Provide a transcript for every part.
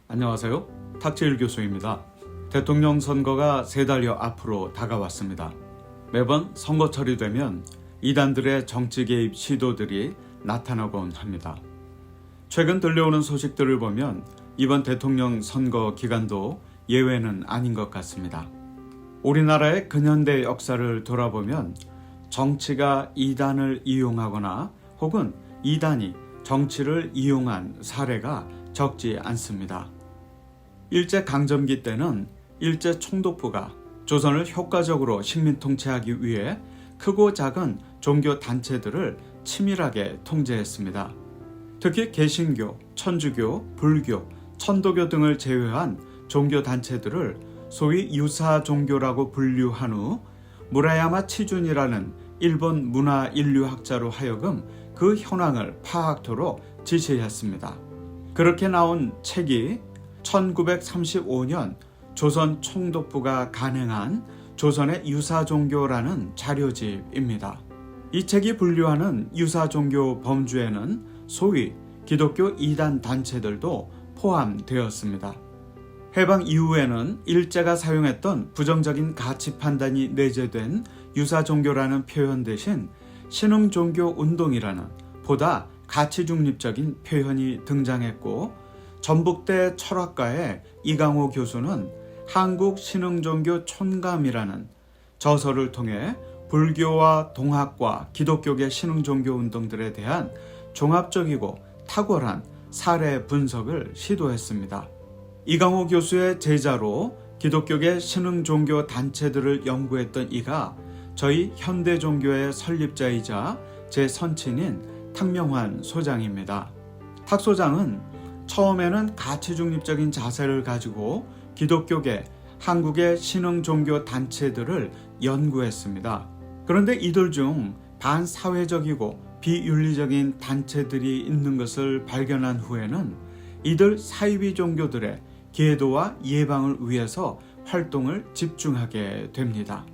안녕하세요. 탁재일 교수입니다. 대통령 선거가 3달여 앞으로 다가왔습니다. 매번 선거철이 되면 이단들의 정치 개입 시도들이 나타나곤 합니다. 최근 들려오는 소식들을 보면 이번 대통령 선거 기간도 예외는 아닌 것 같습니다. 우리나라의 근현대 역사를 돌아보면 정치가 이단을 이용하거나 혹은 이단이 정치를 이용한 사례가 적지 않습니다. 일제강점기 때는 일제총독부가 조선을 효과적으로 식민 통치하기 위해 크고 작은 종교 단체들을 치밀하게 통제했습니다. 특히 개신교, 천주교, 불교, 천도교 등을 제외한 종교 단체들을 소위 유사 종교라고 분류한 후 무라야마 치준이라는 일본 문화 인류학자로 하여금 그 현황을 파악토록 지시했습니다. 그렇게 나온 책이 1935년 조선 총독부가 간행한 조선의 유사종교라는 자료집입니다. 이 책이 분류하는 유사종교 범주에는 소위 기독교 이단 단체들도 포함되었습니다. 해방 이후에는 일제가 사용했던 부정적인 가치 판단이 내재된 유사종교라는 표현 대신 신흥종교 운동이라는 보다 가치 중립적인 표현이 등장했고, 전북대 철학과의 이강호 교수는 한국 신흥종교 촌감이라는 저서를 통해 불교와 동학과 기독교계 신흥종교 운동들에 대한 종합적이고 탁월한 사례 분석을 시도했습니다. 이강호 교수의 제자로 기독교계 신흥종교 단체들을 연구했던 이가 저희 현대종교의 설립자이자 제 선친인 탁명환 소장입니다. 탁 소장은 처음에는 가치 중립적인 자세를 가지고 기독교계, 한국의 신흥종교 단체들을 연구했습니다. 그런데 이들 중 반사회적이고 비윤리적인 단체들이 있는 것을 발견한 후에는 이들 사이비 종교들의 계도와 예방을 위해서 활동을 집중하게 됩니다.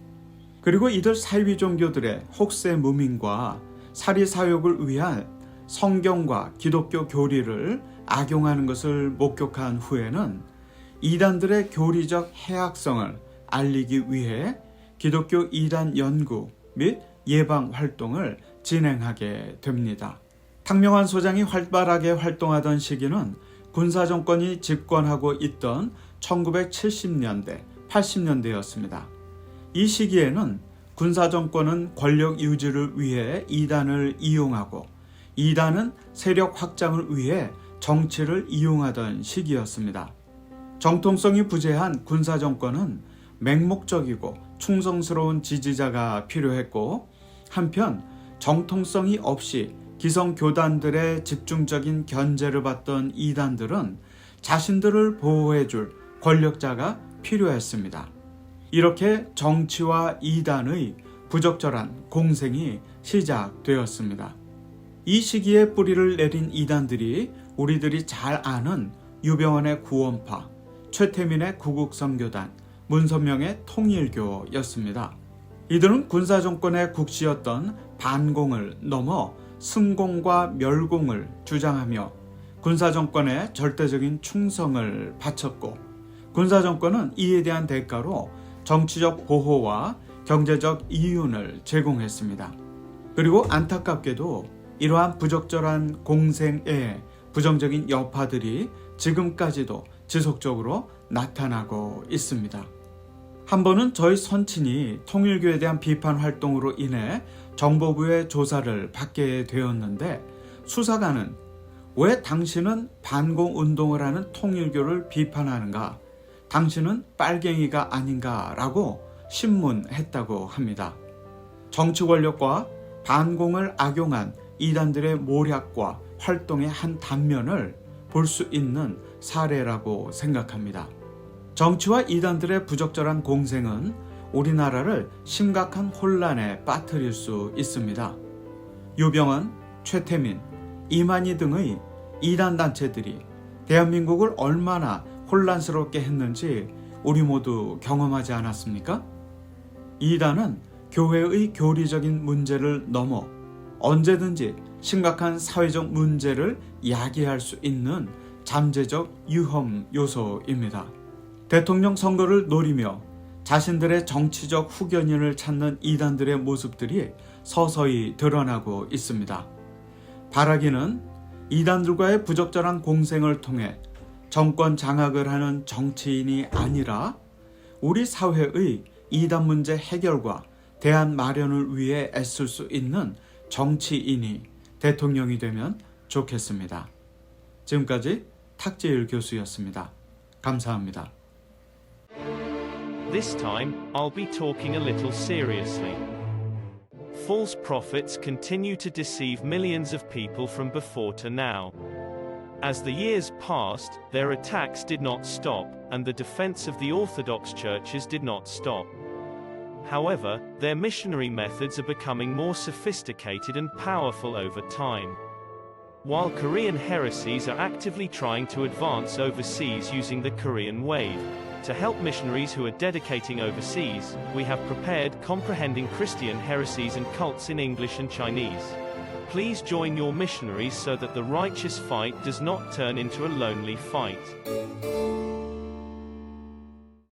그리고 이들 사이비 종교들의 혹세 무민과 사리사욕을 위한 성경과 기독교 교리를 악용하는 것을 목격한 후에는 이단들의 교리적 해악성을 알리기 위해 기독교 이단 연구 및 예방 활동을 진행하게 됩니다. 탁명환 소장이 활발하게 활동하던 시기는 군사정권이 집권하고 있던 1970년대, 80년대였습니다. 이 시기에는 군사정권은 권력 유지를 위해 이단을 이용하고 이단은 세력 확장을 위해 정치를 이용하던 시기였습니다. 정통성이 부재한 군사정권은 맹목적이고 충성스러운 지지자가 필요했고, 한편 정통성이 없이 기성교단들의 집중적인 견제를 받던 이단들은 자신들을 보호해줄 권력자가 필요했습니다. 이렇게 정치와 이단의 부적절한 공생이 시작되었습니다. 이 시기에 뿌리를 내린 이단들이 우리들이 잘 아는 유병헌의 구원파, 최태민의 구국선교단, 문선명의 통일교였습니다. 이들은 군사정권의 국시였던 반공을 넘어 승공과 멸공을 주장하며 군사정권의 절대적인 충성을 바쳤고, 군사정권은 이에 대한 대가로 정치적 보호와 경제적 이윤을 제공했습니다. 그리고 안타깝게도 이러한 부적절한 공생의 부정적인 여파들이 지금까지도 지속적으로 나타나고 있습니다. 한 번은 저희 선친이 통일교에 대한 비판 활동으로 인해 정보부의 조사를 받게 되었는데, 수사관은 왜 당신은 반공운동을 하는 통일교를 비판하는가? 당신은 빨갱이가 아닌가? 라고 신문했다고 합니다. 정치 권력과 반공을 악용한 이단들의 모략과 활동의 한 단면을 볼 수 있는 사례라고 생각합니다. 정치와 이단들의 부적절한 공생은 우리나라를 심각한 혼란에 빠뜨릴 수 있습니다. 유병헌, 최태민, 이만희 등의 이단 단체들이 대한민국을 얼마나 혼란스럽게 했는지 우리 모두 경험하지 않았습니까? 이단은 교회의 교리적인 문제를 넘어 언제든지 심각한 사회적 문제를 야기할 수 있는 잠재적 위험 요소입니다. 대통령 선거를 노리며 자신들의 정치적 후견인을 찾는 이단들의 모습들이 서서히 드러나고 있습니다. 바라기는 이단들과의 부적절한 공생을 통해 정권 장악을 하는 정치인이 아니라 우리 사회의 이단 문제 해결과 대안 마련을 위해 애쓸 수 있는 정치인이 대통령이 되면 좋겠습니다. 지금까지 탁재일 교수였습니다. 감사합니다. This time, I'll be talking a little seriously. False prophets continue to deceive millions of people from before to now. As the years passed, their attacks did not stop, and the defense of the Orthodox churches did not stop. However, their missionary methods are becoming more sophisticated and powerful over time. While Korean heresies are actively trying to advance overseas using the Korean wave, to help missionaries who are dedicating overseas, we have prepared Comprehending Christian Heresies and Cults in English and Chinese. Please join your missionaries so that the righteous fight does not turn into a lonely fight.